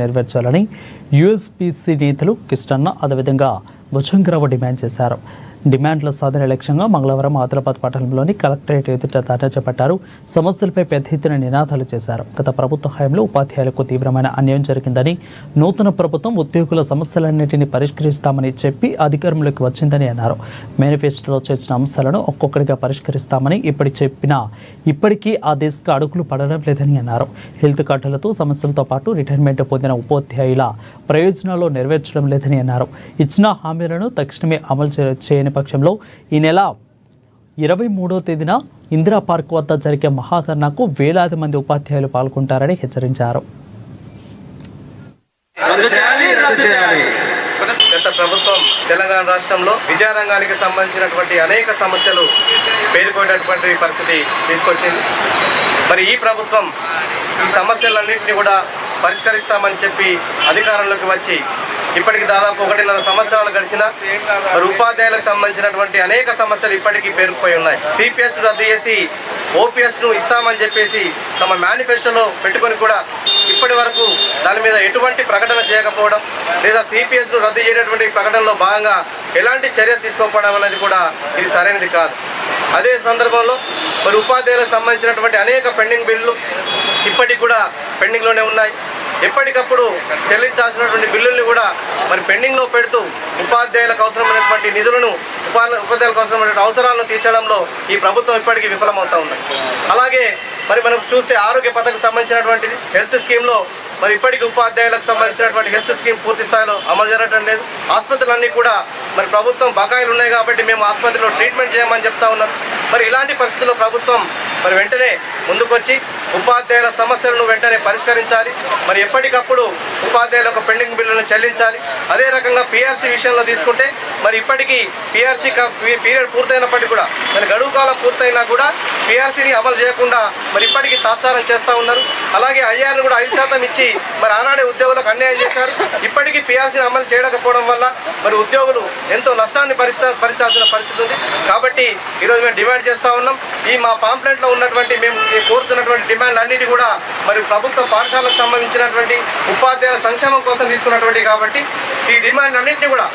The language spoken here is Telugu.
నెరవేర్చాలని యూఎస్పీసీ నేతలు కిష్టన్న అదేవిధంగా భుజంగరావు డిమాండ్ చేశారు. డిమాండ్ల సాధన లక్ష్యంగా మంగళవారం ఆదిలాబాద్ పట్టణంలోని కలెక్టరేట్ ఎదుట ధర్నా చేపట్టారు. సమస్యలపై పెద్ద ఎత్తున నినాదాలు చేశారు. గత ప్రభుత్వ హయాంలో ఉపాధ్యాయులకు తీవ్రమైన అన్యాయం జరిగిందని, నూతన ప్రభుత్వం ఉద్యోగుల సమస్యలన్నింటినీ పరిష్కరిస్తామని చెప్పి అధికారంలోకి వచ్చిందని అన్నారు. మేనిఫెస్టోలో చేసిన అంశాలను ఒక్కొక్కటిగా పరిష్కరిస్తామని ఇప్పటికీ ఆ దిశగా అడుగులు పడడం లేదని అన్నారు. హెల్త్ కార్డులతో సమస్యలతో పాటు రిటైర్మెంట్ పొందిన ఉపాధ్యాయుల ప్రయోజనాలు నెరవేర్చడం లేదని అన్నారు. ఇచ్చిన హామీలను తక్షణమే అమలు చేయని పక్షంలో ఈ నెల 23వ తేదీన ఇందిరా పార్క్ వద్ద జరిగే మహాధర్నాకు వేలాది మంది ఉపాధ్యాయులు పాల్గొంటారని హెచ్చరించారు. గత ప్రభుత్వం తెలంగాణ రాష్ట్రంలో విద్యారంగానికి సంబంధించినటువంటి అనేక సమస్యలు పేరుకునేటటువంటి పరిస్థితి తీసుకొచ్చింది. మరి ఈ ప్రభుత్వం ఈ సమస్యలన్నింటినీ కూడా పరిష్కరిస్తామని చెప్పి అధికారంలోకి వచ్చి ఇప్పటికి దాదాపు 1.5 సంవత్సరాలు గడిచిన మరి ఉపాధ్యాయులకు సంబంధించినటువంటి అనేక సమస్యలు ఇప్పటికీ పేరుకుపోయి ఉన్నాయి. సిపిఎస్ రద్దు చేసి ఓపీఎస్ను ఇస్తామని చెప్పేసి తమ మేనిఫెస్టోలో పెట్టుకొని కూడా ఇప్పటి వరకు దాని మీద ఎటువంటి ప్రకటన చేయకపోవడం, లేదా సిపిఎస్ను రద్దు చేయనటువంటి ప్రకటనలో భాగంగా ఎలాంటి చర్య తీసుకోకపోవడం అనేది కూడా ఇది సరైనది కాదు. అదే సందర్భంలో మరి ఉపాధ్యాయులకు సంబంధించినటువంటి అనేక పెండింగ్ బిల్లులు ఇప్పటికి కూడా పెండింగ్లోనే ఉన్నాయి. ఎప్పటికప్పుడు చెల్లించాల్సినటువంటి బిల్లుల్ని కూడా మరి పెండింగ్లో పెడుతూ ఉపాధ్యాయులకు అవసరమైనటువంటి నిధులను ఉపాధ్యాయులకు అవసరమైనటువంటి అవసరాలను తీర్చడంలో ఈ ప్రభుత్వం ఇప్పటికీ విఫలమవుతూ ఉంది. అలాగే మరి మనం చూస్తే ఆరోగ్య పథకం సంబంధించినటువంటిది హెల్త్ స్కీమ్లో మరి ఇప్పటికీ ఉపాధ్యాయులకు సంబంధించినటువంటి హెల్త్ స్కీమ్ పూర్తి స్థాయిలో అమలు జరగడం లేదు. ఆసుపత్రులన్నీ కూడా మరి ప్రభుత్వం బకాయిలు ఉన్నాయి కాబట్టి మేము ఆసుపత్రిలో ట్రీట్మెంట్ చేయమని చెప్తా ఉన్నారు. మరి ఇలాంటి పరిస్థితుల్లో ప్రభుత్వం మరి వెంటనే ముందుకొచ్చి ఉపాధ్యాయుల సమస్యలను వెంటనే పరిష్కరించాలి. మరి ఎప్పటికప్పుడు ఉపాధ్యాయులకు పెండింగ్ బిల్లులను చెల్లించాలి. అదే రకంగా పీఆర్సీ విషయంలో తీసుకుంటే మరి ఇప్పటికీ పీఆర్సీ పీరియడ్ పూర్తయినప్పటికీ కూడా మరి గడువు కాలం పూర్తయినా కూడా పీఆర్సీని అమలు చేయకుండా మరి ఇప్పటికీ తాత్సారం చేస్తూ ఉన్నారు. అలాగే ఐఆర్ను కూడా 5% ఇచ్చి మరి ఆనాడే ఉద్యోగులకు అన్యాయం చేశారు. ఇప్పటికీ పీఆర్సీని అమలు చేయకపోవడం వల్ల మరి ఉద్యోగులు ఎంతో నష్టాన్ని భరించాల్సిన పరిస్థితి ఉంది. కాబట్టి ఈరోజు మేము డిమాండ్ చేస్తూ ఉన్నాం. ఈ మా పాంప్లెంట్లో ఉన్నటువంటి మేము కోరుతున్నటువంటి డిమాండ్ అన్నిటి కూడా మరి ప్రభుత్వ పాఠశాలకు సంబంధించినటువంటి ఉపాధ్యాయుల సంక్షేమం కోసం తీసుకున్నటువంటి కాబట్టి ఈ డిమాండ్ అన్నింటినీ కూడా